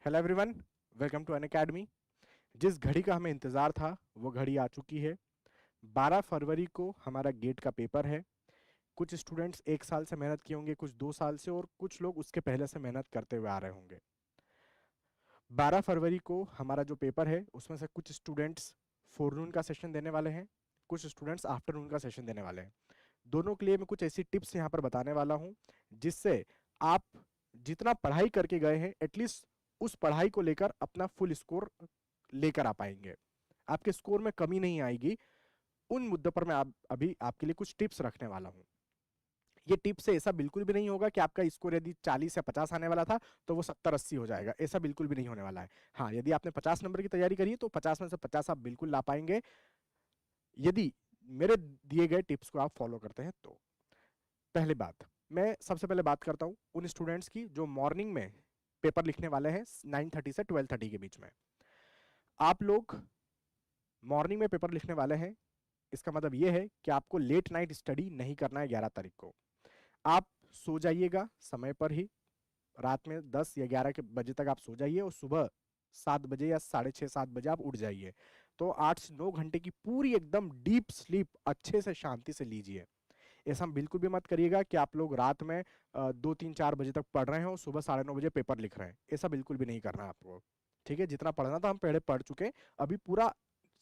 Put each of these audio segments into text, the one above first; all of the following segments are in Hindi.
Hello everyone, welcome to Unacademy. जिस घड़ी का हमें इंतज़ार था वो घड़ी आ चुकी है। 12 फरवरी को हमारा गेट का पेपर है। कुछ स्टूडेंट्स 1 साल से मेहनत किए होंगे, कुछ 2 साल से, और कुछ लोग उसके पहले से मेहनत करते हुए आ रहे होंगे। 12 फरवरी को हमारा जो पेपर है उसमें से कुछ स्टूडेंट्स फोरनून का सेशन देने वाले हैं, कुछ स्टूडेंट्स आफ्टरनून का सेशन देने वाले हैं। दोनों के लिए मैं कुछ ऐसी टिप्स यहाँ पर बताने वाला हूँ जिससे आप जितना पढ़ाई करके गए हैं एटलीस्ट उस पढ़ाई को लेकर अपना फुल स्कोर लेकर आ पाएंगे। आपके स्कोर में कमी नहीं आएगी। उन मुद्दों पर मैं अभी आपके लिए कुछ टिप्स रखने वाला हूं। ये टिप्स से ऐसा बिल्कुल भी नहीं होगा कि आपका स्कोर यदि 40 या 50 आने वाला था तो वो 70-80 हो जाएगा। ऐसा बिल्कुल भी नहीं होने वाला है। हाँ, यदि आपने 50 नंबर की तैयारी करी है तो 50 में से 50 आप बिल्कुल ला पाएंगे यदि मेरे दिए गए टिप्स को आप फॉलो करते हैं तो। पहली बात, मैं सबसे पहले बात करता हूं उन स्टूडेंट्स की जो मॉर्निंग में पेपर लिखने वाले हैं 9:30 से 12:30 के बीच में। आप लोग मॉर्निंग में पेपर लिखने वाले हैं, इसका मतलब यह है कि आपको लेट नाइट स्टडी नहीं करना है 11 तारीख को। आप सो जाइएगा समय पर ही। रात में 10 या 11 के बजे तक आप सो जाइए और सुबह 7 बजे या 6:30-7 बजे आप उठ जाइए। तो 8 से 9 घंटे की पूरी एकदम डीप स्लीप अच्छे से शांति से लीजिए। ऐसा बिल्कुल भी मत करिएगा कि आप लोग रात में 2-3-4 बजे तक पढ़ रहे हैं और सुबह 9:30 बजे पेपर लिख रहे हैं। ऐसा बिल्कुल भी नहीं करना आपको। ठीक है, जितना पढ़ना था हम पहले पढ़ चुके, अभी पूरा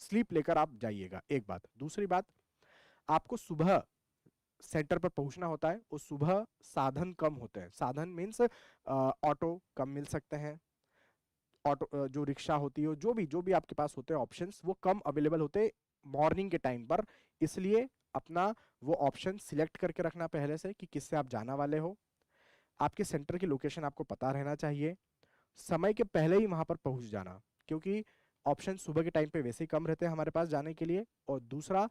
स्लीप लेकर आप जाइएगा। एक बात। दूसरी बात, आपको सुबह सेंटर पर पहुंचना होता है और सुबह साधन कम होते हैं। साधन मीन्स ऑटो कम मिल सकते हैं, ऑटो जो रिक्शा होती है, जो भी आपके पास होते हैं ऑप्शंस, वो कम अवेलेबल होते हैं मॉर्निंग के टाइम पर। इसलिए अपना वो ऑप्शन सिलेक्ट करके रखना पहले से कि किससे आप जाना वाले हो। आपके सेंटर की लोकेशन आपको पता रहना चाहिए। समय के पहले ही वहां पर पहुंच जाना, क्योंकि ऑप्शन सुबह के टाइम पे वैसे ही कम रहते हैं हमारे पास जाने के लिए। और दूसरा,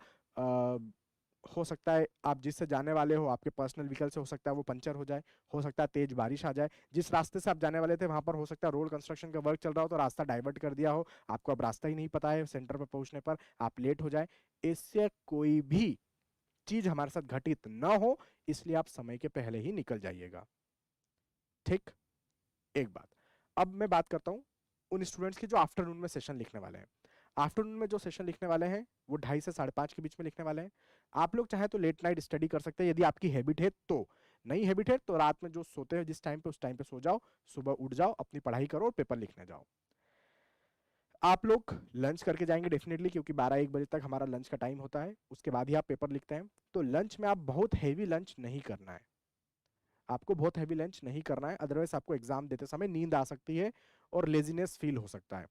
हो सकता है आप जिससे जाने वाले हो, आपके पर्सनल व्हीकल से, हो सकता है वो पंचर हो जाए, हो सकता है तेज बारिश आ जाए। जिस रास्ते से आप जाने वाले थे वहां पर हो सकता है रोड कंस्ट्रक्शन का वर्क चल रहा हो तो रास्ता डाइवर्ट कर दिया हो, आपको अब रास्ता ही नहीं पता है, सेंटर पर पहुंचने पर आप लेट हो जाए। इससे कोई भी चीज हमारे साथ घटित ना हो, इसलिए आप समय के पहले ही निकल जाइएगा। ठीक। एक बात। अब मैं बात करता हूं उन स्टूडेंट्स की जो आफ्टरनून में सेशन लिखने वाले हैं। आफ्टरनून में जो सेशन लिखने वाले हैं वो 2:30 से 5:30 के बीच में लिखने वाले हैं। आप लोग चाहे तो लेट नाइट स्टडी कर सकते हैं यदि आपकी हैबिट है तो। नहीं हैबिट है तो रात में जो सोते हैं जिस टाइम पे उस टाइम पे सो जाओ, सुबह उठ जाओ, अपनी पढ़ाई करो और पेपर लिखने जाओ। आप लोग लंच करके जाएंगे डेफिनेटली, क्योंकि 12-1 बजे तक हमारा लंच का टाइम होता है, उसके बाद ही आप पेपर लिखते हैं। तो लंच में आप बहुत हैवी लंच नहीं करना है। आपको बहुत हैवी लंच नहीं करना है, अदरवाइज आपको एग्जाम देते समय नींद आ सकती है और लेजीनेस फील हो सकता है।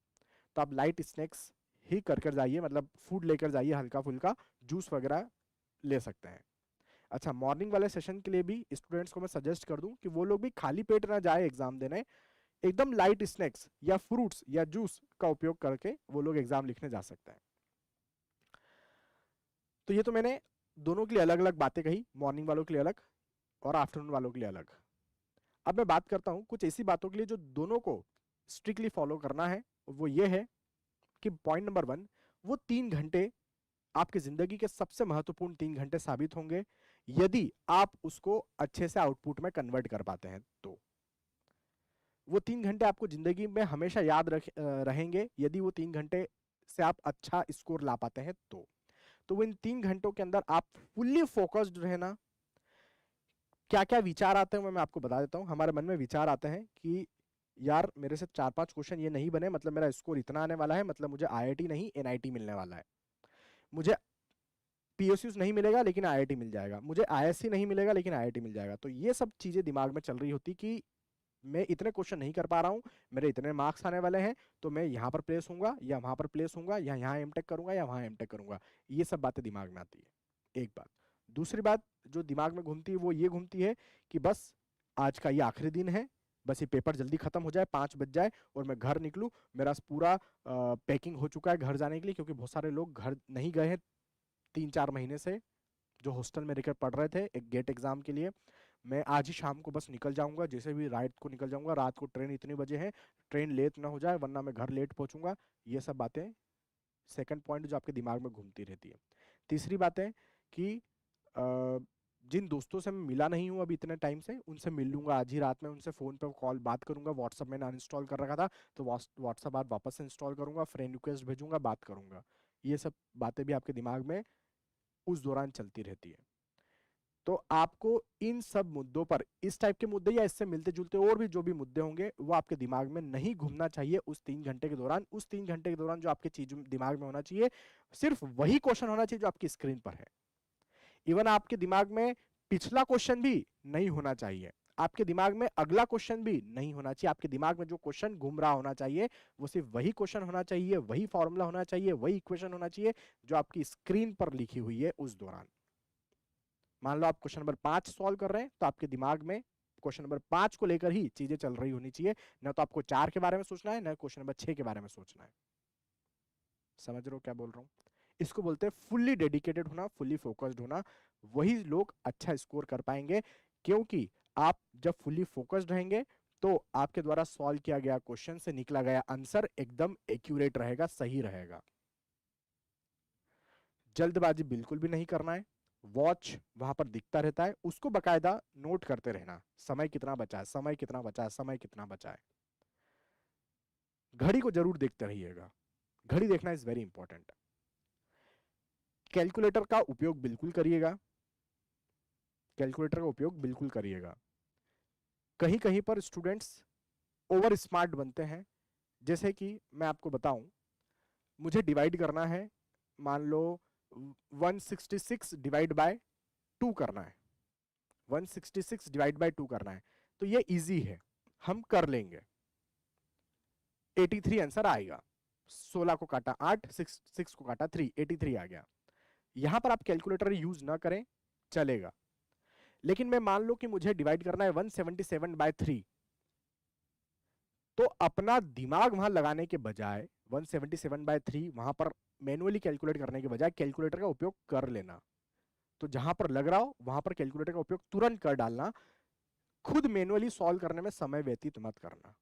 तो आप लाइट स्नैक्स ही कर कर जाइए, मतलब फूड लेकर जाइए, हल्का फुल्का जूस वगैरह ले सकते हैं। अच्छा, मॉर्निंग वाले सेशन के लिए भी स्टूडेंट्स को मैं सजेस्ट कर दूं कि वो लोग भी खाली पेट ना जाए एग्जाम देने। एकदम लाइट स्नैक्स या फ्रूट्स या जूस का उपयोग करके वो लोग एग्जाम लिखने जा सकते हैं। तो ये तो मैंने दोनों के लिए अलग अलग बातें कही, मॉर्निंग वालों के लिए अलग और आफ्टरनून वालों के लिए अलग। अब मैं बात करता हूं कुछ ऐसी बातों के लिए जो दोनों को स्ट्रिक्टली फॉलो करना है। वो ये है कि पॉइंट नंबर 1, वो 3 घंटे आपकी जिंदगी के सबसे महत्वपूर्ण 3 घंटे साबित होंगे यदि आप उसको अच्छे से आउटपुट में कन्वर्ट कर पाते हैं तो। वो 3 घंटे आपको जिंदगी में हमेशा याद रहेंगे यदि वो 3 घंटे से आप अच्छा स्कोर ला पाते हैं तो वो इन 3 घंटों के अंदर आप फुल्ली फोकस्ड रहना। क्या क्या विचार आते हैं मैं आपको बता देता हूं। हमारे मन में विचार आते हैं कि यार मेरे से 4-5 क्वेश्चन ये नहीं बने, मतलब मेरा स्कोर इतना आने वाला है, मतलब मुझे आईआईटी नहीं एनआईटी मिलने वाला है, मुझे पीएसयू नहीं मिलेगा लेकिन आईआईटी मिल जाएगा, मुझे आईएससी नहीं मिलेगा लेकिन आईआईटी मिल जाएगा। तो ये सब चीजें दिमाग में चल रही होती कि मैं इतने क्वेश्चन नहीं कर पा रहा हूं, मेरे इतने मार्क्स आने वाले हैं, तो मैं यहां पर प्लेस होऊंगा या वहां पर प्लेस होऊंगा, या यहां एमटेक करूंगा या वहां एमटेक करूंगा। ये सब बातें दिमाग में आती है। एक बात। दूसरी बात जो दिमाग में घूमती है वो ये घूमती है कि बस आज का ये आखिरी दिन है, बस ये पेपर जल्दी खत्म हो जाए, 5 बज जाए और मैं घर निकलूं, मेरा पूरा पैकिंग हो चुका है घर जाने के लिए, क्योंकि बहुत सारे लोग घर नहीं गए हैं 3-4 महीने से, जो हॉस्टल में रहकर पढ़ रहे थे एक गेट एग्जाम के लिए। मैं आज ही शाम को बस निकल जाऊंगा, जैसे भी रात को निकल जाऊंगा, रात को ट्रेन इतने बजे है, ट्रेन लेट ना हो जाए वरना मैं घर लेट पहुंचूंगा। ये सब बातें सेकंड पॉइंट जो आपके दिमाग में घूमती रहती है। तीसरी बात है कि जिन दोस्तों से मैं मिला नहीं हूँ अभी इतने टाइम से, उनसे मिल लूंगा आज ही रात में, उनसे फ़ोन पे कॉल बात करूंगा। व्हाट्सअप मैंने अनइंस्टॉल कर रखा था, तो व्हाट्सअप आज वापस से इंस्टॉल करूंगा, फ्रेंड रिक्वेस्ट भेजूंगा, बात करूंगा। ये सब बातें भी आपके दिमाग में उस दौरान चलती रहती है। तो आपको इन सब मुद्दों पर, इस टाइप के मुद्दे या इससे मिलते जुलते और भी जो भी मुद्दे होंगे, वो आपके दिमाग में नहीं घूमना चाहिए उस 3 घंटे के दौरान। उस 3 घंटे के दौरान जो आपके चीज दिमाग में होना चाहिए, सिर्फ वही क्वेश्चन होना चाहिए जो आपकी स्क्रीन पर है। इवन आपके दिमाग में पिछला क्वेश्चन भी नहीं होना चाहिए, आपके दिमाग में अगला क्वेश्चन भी नहीं होना चाहिए। आपके दिमाग में जो क्वेश्चन घूम रहा होना चाहिए, वो सिर्फ वही क्वेश्चन होना चाहिए, वही फॉर्मूला होना चाहिए, वही इक्वेशन होना चाहिए जो आपकी स्क्रीन पर लिखी हुई है उस दौरान। मान लो आप क्वेश्चन नंबर 5 सॉल्व कर रहे हैं, तो आपके दिमाग में क्वेश्चन नंबर 5 को लेकर ही चीजें चल रही होनी चाहिए, ना तो आपको 4 के बारे में सोचना है, ना क्वेश्चन नंबर 6 के बारे में सोचना है। समझ रहे हो क्या बोल रहा हूँ? इसको बोलते हैं फुल्ली डेडिकेटेड होना, फुल्ली फोकस्ड होना। वही लोग अच्छा स्कोर कर पाएंगे, क्योंकि आप जब फुल्ली फोकस्ड रहेंगे तो आपके द्वारा सॉल्व किया गया क्वेश्चन से निकला गया आंसर एकदम एक्यूरेट रहेगा, सही रहेगा। जल्दबाजी बिल्कुल भी नहीं करना है। वॉच वहां पर दिखता रहता है, उसको बकायदा नोट करते रहना, समय कितना बचा है, समय कितना बचा है, समय कितना बचा है। घड़ी को जरूर देखते रहिएगा, घड़ी देखना इज वेरी इंपॉर्टेंट। कैलकुलेटर का उपयोग बिल्कुल करिएगा, कैलकुलेटर का उपयोग बिल्कुल करिएगा। कहीं कहीं पर स्टूडेंट्स ओवर स्मार्ट बनते हैं। जैसे कि मैं आपको बताऊं, मुझे डिवाइड करना है, मान लो 166 डिवाइड बाय 2 करना है, 166 डिवाइड बाय 2 करना है, तो ये इजी है, हम कर लेंगे। 83 आंसर आएगा। 16 को काटा 8, 6 को काटा 3, 83 आ गया। यहां पर आप कैलकुलेटर यूज ना करें, चलेगा। लेकिन मैं मान लो कि मुझे डिवाइड करना है 177 बाय 3, तो अपना दिमाग वहां लगाने के बजाय 177 बाय 3 वहां पर मैनुअली कैलकुलेट करने के बजाय कैलकुलेटर का उपयोग कर लेना। तो जहां पर लग रहा हो वहां पर कैलकुलेटर का उपयोग तुरंत कर डालना, खुद मैनुअली सॉल्व करने में समय व्यतीत मत करना।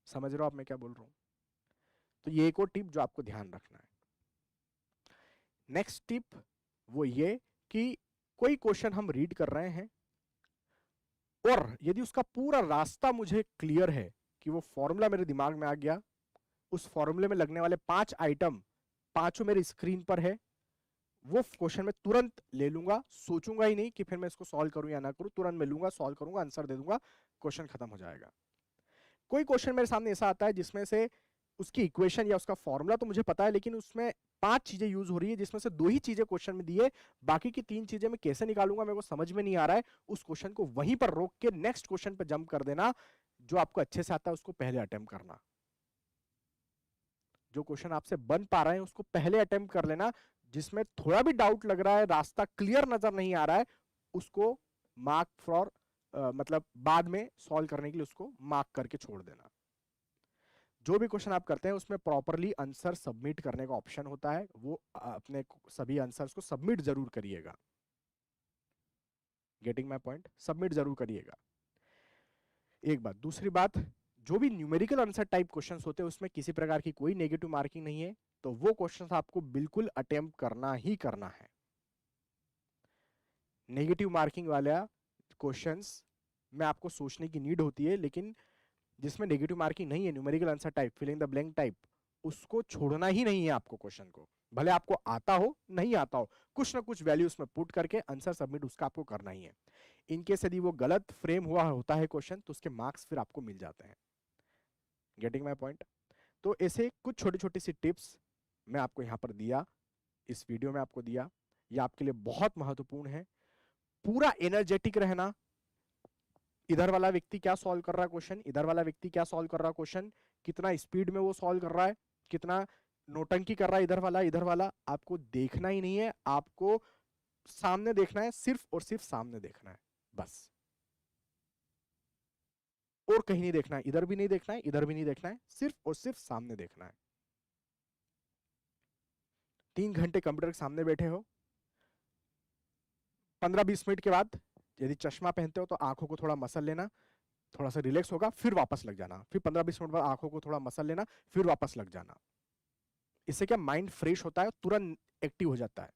समझ रहे हो आप मैं क्या बोल रहा हूं? तो ये एक और टिप जो आपको ध्यान रखना है। नेक्स्ट टिप वो ये कि कोई क्वेश्चन हम रीड कर रहे हैं और यदि उसका पूरा रास्ता मुझे क्लियर है कि वो फॉर्मूला मेरे दिमाग में आ गया, उस फॉर्मूले में लगने वाले 5 आइटम पांचों मेरी स्क्रीन पर है, वो क्वेश्चन में तुरंत ले लूंगा, सोचूंगा ही नहीं कि फिर मैं इसको सॉल्व करूं या ना करूं, तुरंत मैं लूंगा, सॉल्व करूंगा, आंसर दे दूंगा, क्वेश्चन खत्म हो जाएगा। कोई क्वेश्चन मेरे सामने ऐसा आता है जिसमें से उसकी इक्वेशन या उसका फॉर्मूला तो मुझे पता है, लेकिन उसमें 5 चीजें यूज हो रही है जिसमें से 2 ही चीजें क्वेश्चन में दी है, बाकी की 3 चीजें मैं कैसे निकालूंगा मेरे को समझ में नहीं आ रहा है। उस क्वेश्चन को वहीं पर रोक के नेक्स्ट क्वेश्चन पर जंप कर देना, जो आपको अच्छे से आता है उसको पहले अटेम्प्ट करना, जो क्वेश्चन आपसे बन पा रहे हैं उसको पहले अटेम्प्ट कर लेना, जिसमें थोड़ा भी डाउट लग रहा है, रास्ता क्लियर नजर नहीं आ रहा है, उसको मार्क फॉर मतलब बाद में सॉल्व करने के लिए उसको मार्क करके छोड़ देना। जो भी क्वेश्चन आप करते हैं उसमें प्रॉपरली आंसर सबमिट करने का ऑप्शन होता है, वो अपने सभी आंसर्स को सबमिट जरूर करिएगा। Getting my point? सबमिट जरूर करिएगा, एक बात। दूसरी बात, जो भी न्यूमेरिकल आंसर टाइप क्वेश्चंस होते हैं उसमें किसी प्रकार की कोई नेगेटिव मार्किंग नहीं है, तो वो क्वेश्चंस आपको बिल्कुल अटेम्प्ट करना ही करना है। नेगेटिव मार्किंग वाला क्वेश्चंस में आपको सोचने की नीड होती है, लेकिन जिसमें नेगेटिव मार्किंग नहीं है, numerical answer type, filling the blank type, उसको छोड़ना ही नहीं है आपको। क्वेश्चन को भले आपको आता हो नहीं आता हो, कुछ ना कुछ वैल्यू उसमें पुट करके आंसर सबमिट उसका आपको करना ही है। इनकेस यदि वो गलत फ्रेम हुआ होता है क्वेश्चन, तो उसके मार्क्स फिर आपको मिल जाते हैं। Getting my point? तो ऐसे कुछ छोटी छोटी सी टिप्स मैं आपको यहाँ पर दिया, इस वीडियो में आपको दिया, ये आपके लिए बहुत महत्वपूर्ण है। पूरा एनर्जेटिक रहना, इधर वाला व्यक्ति क्या सॉल्व कर रहा है क्वेश्चन, इधर वाला व्यक्ति क्या सॉल्व कर रहा है क्वेश्चन, कितना स्पीड में वो सॉल्व कर रहा है, कितना नोटंकी कर रहा है इधर वाला आपको देखना ही नहीं है। आपको सामने देखना है, सिर्फ और सिर्फ सामने देखना है, बस, और कहीं नहीं देखना है, इधर भी नहीं देखना है, इधर भी नहीं देखना है, सिर्फ और सिर्फ सामने देखना है। 3 घंटे कंप्यूटर के सामने बैठे हो, 15-20 मिनट के बाद यदि चश्मा पहनते हो तो आंखों को थोड़ा मसल लेना, थोड़ा सा रिलैक्स होगा, फिर वापस लग जाना, फिर 15-20 मिनट बाद आंखों को थोड़ा मसल लेना, फिर वापस लग जाना। इससे क्या माइंड फ्रेश होता है, तुरंत एक्टिव हो जाता है।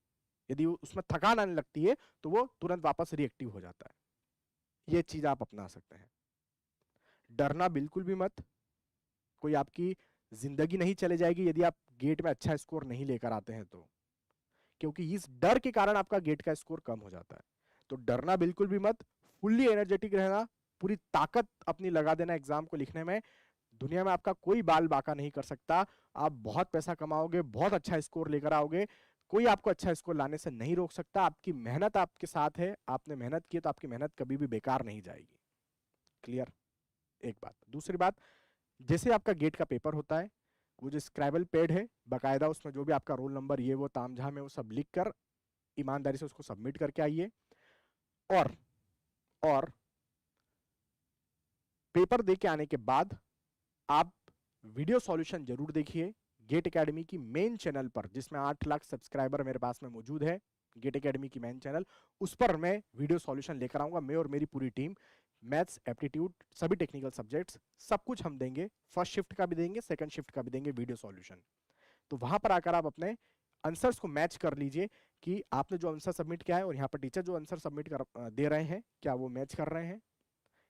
यदि उसमें थकान आने लगती है तो वो तुरंत वापस रिएक्टिव हो जाता है। ये चीज आप अपना सकते हैं। डरना बिल्कुल भी मत, कोई आपकी जिंदगी नहीं चले जाएगी यदि आप गेट में अच्छा स्कोर नहीं लेकर आते हैं तो, क्योंकि इस डर के कारण आपका गेट का स्कोर कम हो जाता है। तो डरना बिल्कुल भी मत, फुल्ली एनर्जेटिक रहना, पूरी ताकत अपनी लगा देना एग्जाम को लिखने में। दुनिया में आपका कोई बाल बाका नहीं कर सकता। आप बहुत पैसा कमाओगे, बहुत अच्छा स्कोर लेकर आओगे, कोई आपको अच्छा स्कोर लाने से नहीं रोक सकता। आपकी मेहनत आपके साथ है, आपने मेहनत की तो आपकी मेहनत कभी भी बेकार नहीं जाएगी। क्लियर? एक बात। दूसरी बात, जैसे आपका गेट का पेपर होता है, वो जो स्क्रैबल पैड है, बाकायदा उसमें जो भी आपका रोल नंबर ये वो तामझाम है वो सब लिख कर ईमानदारी से उसको सबमिट करके आइए। और पेपर दे के आने के बाद आप वीडियो सॉल्यूशन जरूर देखिए गेट एकेडमी की मेन चैनल पर, जिसमें 8 लाख सब्सक्राइबर मेरे पास में मौजूद है। गेट एकेडमी की मेन चैनल, उस पर मैं वीडियो सॉल्यूशन लेकर आऊंगा, मैं और मेरी पूरी टीम। मैथ्स, एप्टीट्यूड, सभी टेक्निकल सब्जेक्ट्स, सब कुछ हम देंगे। फर्स्ट शिफ्ट का भी देंगे, सेकंड शिफ्ट का भी देंगे वीडियो सॉल्यूशन। तो वहां पर आकर आप अपने आंसर्स को मैच कर लीजिए कि आपने जो आंसर सबमिट किया है और यहाँ पर टीचर जो आंसर सबमिट कर दे रहे हैं, क्या वो मैच कर रहे हैं।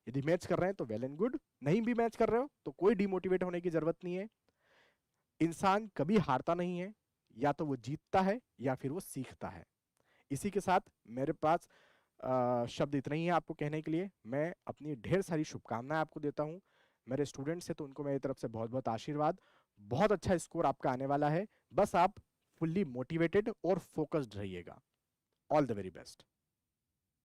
यदि मैच कर रहे हैं तो वेल एंड गुड, नहीं भी मैच कर रहे हो तो कोई डिमोटिवेट होने की जरूरत नहीं है। इंसान कभी हारता नहीं है, या तो वो जीतता है या फिर वो सीखता है। इसी के साथ मेरे पास शब्द इतना ही है आपको कहने के लिए। मैं अपनी ढेर सारी शुभकामनाएं आपको देता हूं। मेरे स्टूडेंट्स हैं तो उनको मेरी तरफ से बहुत बहुत आशीर्वाद। बहुत अच्छा स्कोर आपका आने वाला है, बस आप फुल्ली मोटिवेटेड और फोकस्ड रहिएगा। All the very best.